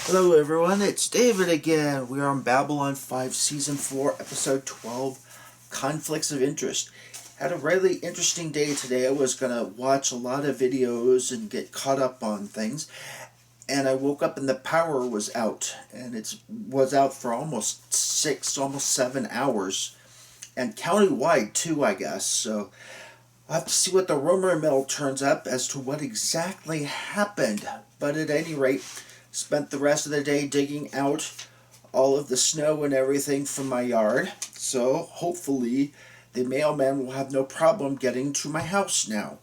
Hello everyone, it's David again. We are on Babylon 5, Season 4, Episode 12, Conflicts of Interest. Had a really interesting day today. I was going to watch a lot of videos and get caught up on things. And I woke up and the power was out. And it was out for almost 7 hours. And countywide too, I guess. So I'll have to see what the rumor mill turns up as to what exactly happened. But at any rate, spent the rest of the day digging out all of the snow and everything from my yard. So hopefully the mailman will have no problem getting to my house now.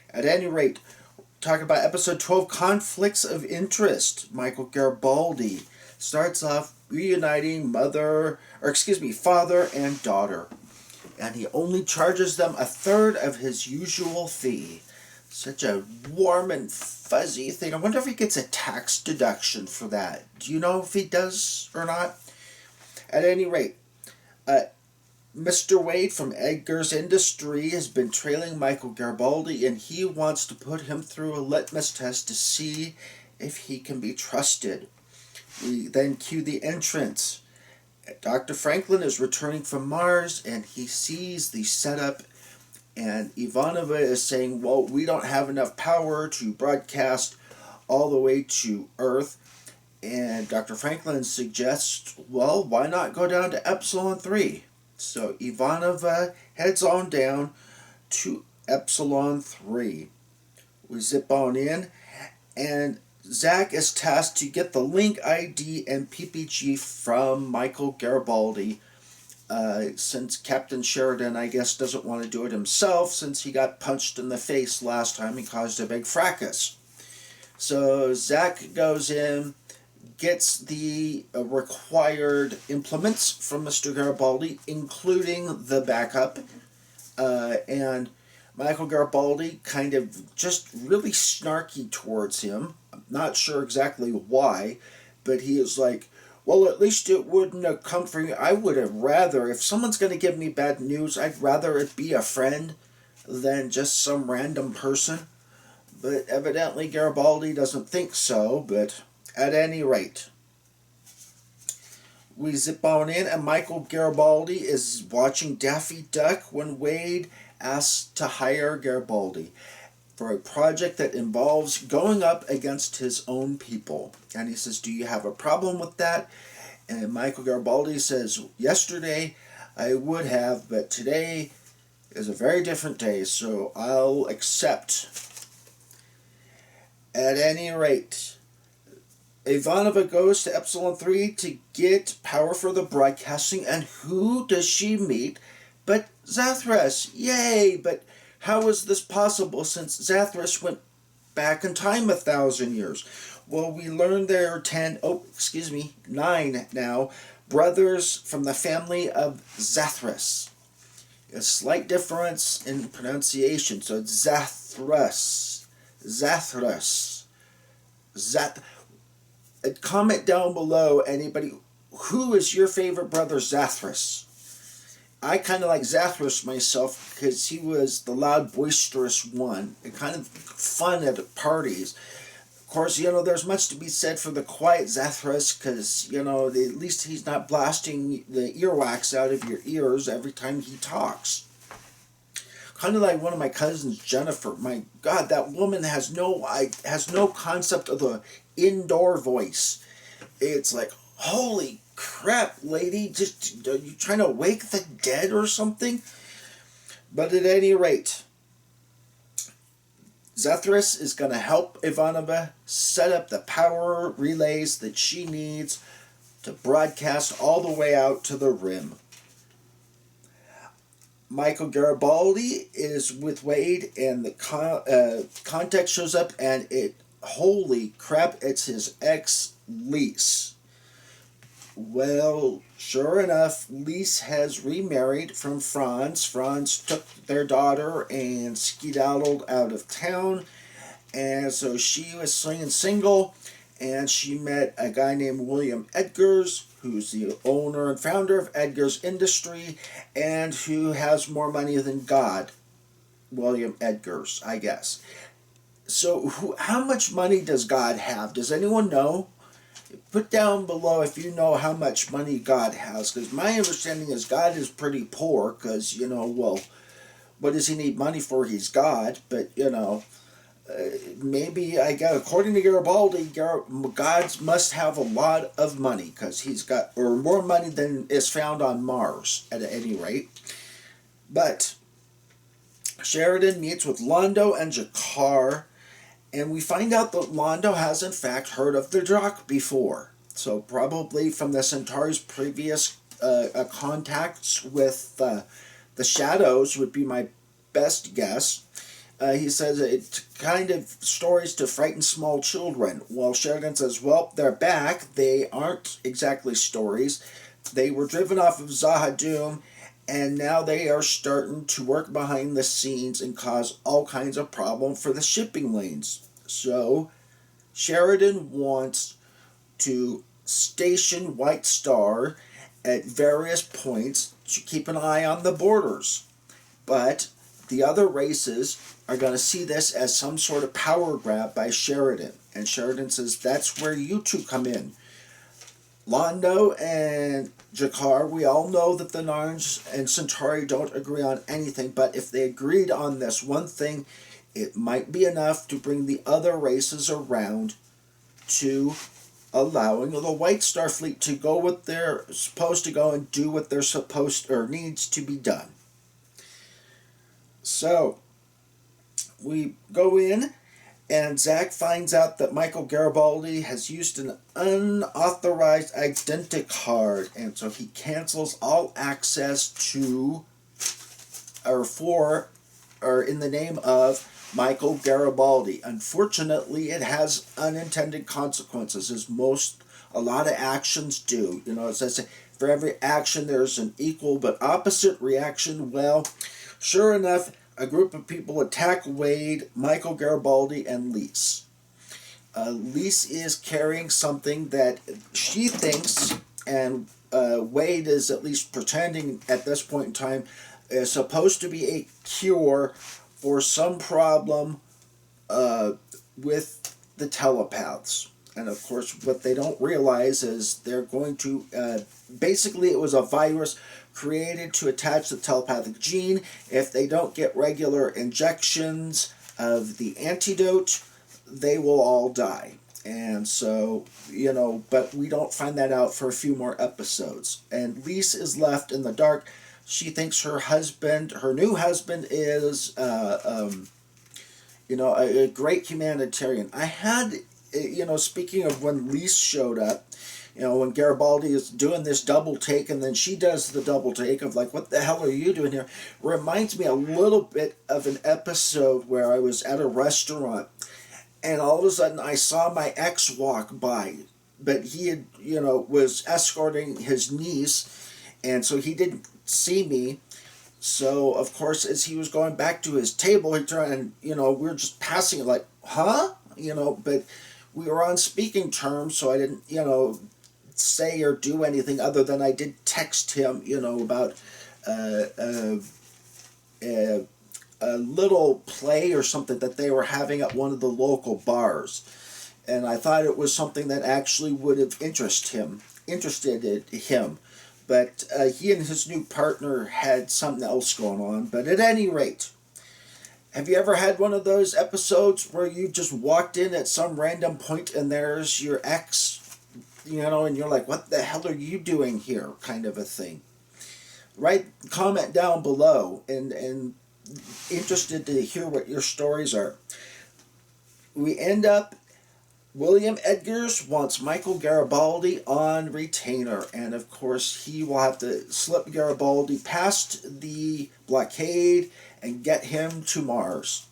At any rate, talking about episode 12, Conflicts of Interest. Michael Garibaldi starts off reuniting father and daughter. And he only charges them a third of his usual fee. Such a warm and fuzzy thing. I wonder if he gets a tax deduction for that. Do you know if he does or not? At any rate, Mr. Wade from Edgar's Industry has been trailing Michael Garibaldi, and he wants to put him through a litmus test to see if he can be trusted. We then cue the entrance. Dr. Franklin is returning from Mars, and he sees the setup. And Ivanova is saying, well, we don't have enough power to broadcast all the way to Earth. And Dr. Franklin suggests, well, why not go down to Epsilon 3? So Ivanova heads on down to Epsilon 3. We zip on in, and Zach is tasked to get the link ID and PPG from Michael Garibaldi. Since Captain Sheridan, I guess, doesn't want to do it himself since he got punched in the face last time and caused a big fracas. So Zach goes in, gets the required implements from Mr. Garibaldi, including the backup, and Michael Garibaldi kind of just really snarky towards him. I'm not sure exactly why, but he is like, well, at least it wouldn't have come from you. I would have rather, if someone's going to give me bad news, I'd rather it be a friend than just some random person. But evidently Garibaldi doesn't think so, but at any rate, we zip on in, and Michael Garibaldi is watching Daffy Duck when Wade asks to hire Garibaldi for a project that involves going up against his own people. And he says, do you have a problem with that? And Michael Garibaldi says, yesterday I would have, but today is a very different day, so I'll accept. At any rate, Ivanova goes to Epsilon 3 to get power for the broadcasting, and who does she meet but Zathras? Yay! But how is this possible since Zathras went back in time 1,000 years? Well, we learned there are 9 now, brothers from the family of Zathras. A slight difference in pronunciation, so it's Zathras. Comment down below, anybody, who is your favorite brother Zathras? I kind of like Zathras myself because he was the loud, boisterous one and kind of fun at parties. Of course, there's much to be said for the quiet Zathras because, at least he's not blasting the earwax out of your ears every time he talks. Kind of like one of my cousins, Jennifer. My God, that woman has no concept of the indoor voice. It's like, holy crap, lady, just are you trying to wake the dead or something? But at any rate, Zathras is going to help Ivanova set up the power relays that she needs to broadcast all the way out to the rim. Michael Garibaldi is with Wade, and the context shows up, and holy crap, it's his ex, Lise. Well, sure enough, Lise has remarried from Franz. Franz took their daughter and skedaddled out of town, and so she was swinging single, and she met a guy named William Edgars, who's the owner and founder of Edgar's Industry, and who has more money than God. William Edgars, I guess. So how much money does God have? Does anyone know? Put down below if you know how much money God has, because my understanding is God is pretty poor, because, well, what does he need money for? He's God, but, maybe, according to Garibaldi, God must have a lot of money, because he's got, or more money than is found on Mars, at any rate. But Sheridan meets with Londo and Jakar, and we find out that Londo has in fact heard of the Drak before. So probably from the Centauri's previous contacts with the Shadows would be my best guess. He says it's kind of stories to frighten small children. Well, Sheridan says, well, they're back. They aren't exactly stories. They were driven off of Zahadum, and now they are starting to work behind the scenes and cause all kinds of problems for the shipping lanes. So, Sheridan wants to station White Star at various points to keep an eye on the borders. But the other races are going to see this as some sort of power grab by Sheridan. And Sheridan says, that's where you two come in. Londo and Jakar, we all know that the Narns and Centauri don't agree on anything, but if they agreed on this one thing, it might be enough to bring the other races around to allowing the White Star Fleet to go what they're supposed to go and do what they're supposed or needs to be done. So, we go in, and Zach finds out that Michael Garibaldi has used an unauthorized identicard, and so he cancels all access to, or in the name of Michael Garibaldi. Unfortunately, it has unintended consequences, as a lot of actions do. It says for every action there's an equal but opposite reaction. Well, sure enough, a group of people attack Wade, Michael Garibaldi, and Lise. Lise is carrying something that she thinks, and Wade is at least pretending at this point in time, is supposed to be a cure for some problem with the telepaths. And of course, what they don't realize is they're going to, basically it was a virus created to attach the telepathic gene. If they don't get regular injections of the antidote, they will all die. And so, but we don't find that out for a few more episodes. And Lise is left in the dark. She thinks her new husband is, a great humanitarian. I had, speaking of when Lise showed up, when Garibaldi is doing this double take and then she does the double take of like, what the hell are you doing here? Reminds me a little bit of an episode where I was at a restaurant and all of a sudden I saw my ex walk by, but he had, was escorting his niece, and so he didn't see me. So, of course, as he was going back to his table, he turned and, we were just passing it like, huh? But we were on speaking terms, so I didn't, say or do anything other than I did text him, about a little play or something that they were having at one of the local bars. And I thought it was something that actually would have interested him. But he and his new partner had something else going on. But at any rate, have you ever had one of those episodes where you just walked in at some random point and there's your ex, and you're like, what the hell are you doing here, kind of a thing? Write, comment down below, and interested to hear what your stories are. We end up, William Edgars wants Michael Garibaldi on retainer, and of course he will have to slip Garibaldi past the blockade and get him to Mars.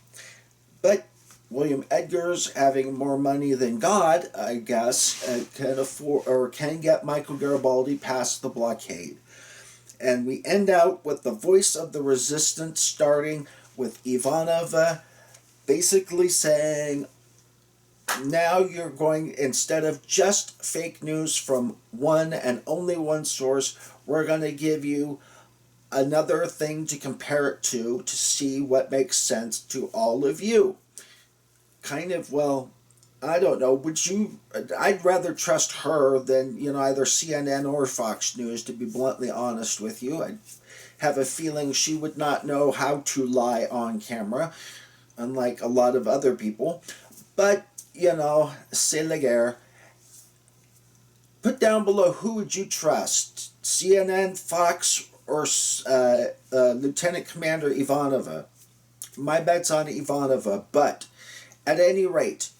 But William Edgars, having more money than God, I guess, can afford or can get Michael Garibaldi past the blockade. And we end out with the voice of the resistance, starting with Ivanova basically saying, now you're going, instead of just fake news from one and only one source, we're going to give you another thing to compare it to see what makes sense to all of you. Kind of, well, I don't know. Would you? I'd rather trust her than either CNN or Fox News. To be bluntly honest with you, I have a feeling she would not know how to lie on camera, unlike a lot of other people. But c'est la guerre. Put down below, who would you trust? CNN, Fox, or Lieutenant Commander Ivanova? My bet's on Ivanova, but at any rate,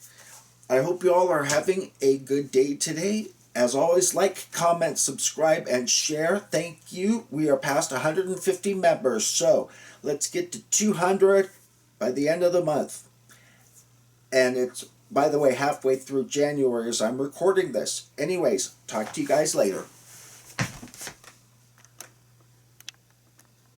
I hope you all are having a good day today. As always, like, comment, subscribe, and share. Thank you. We are past 150 members, so let's get to 200 by the end of the month. And it's, by the way, halfway through January as I'm recording this. Anyways, talk to you guys later.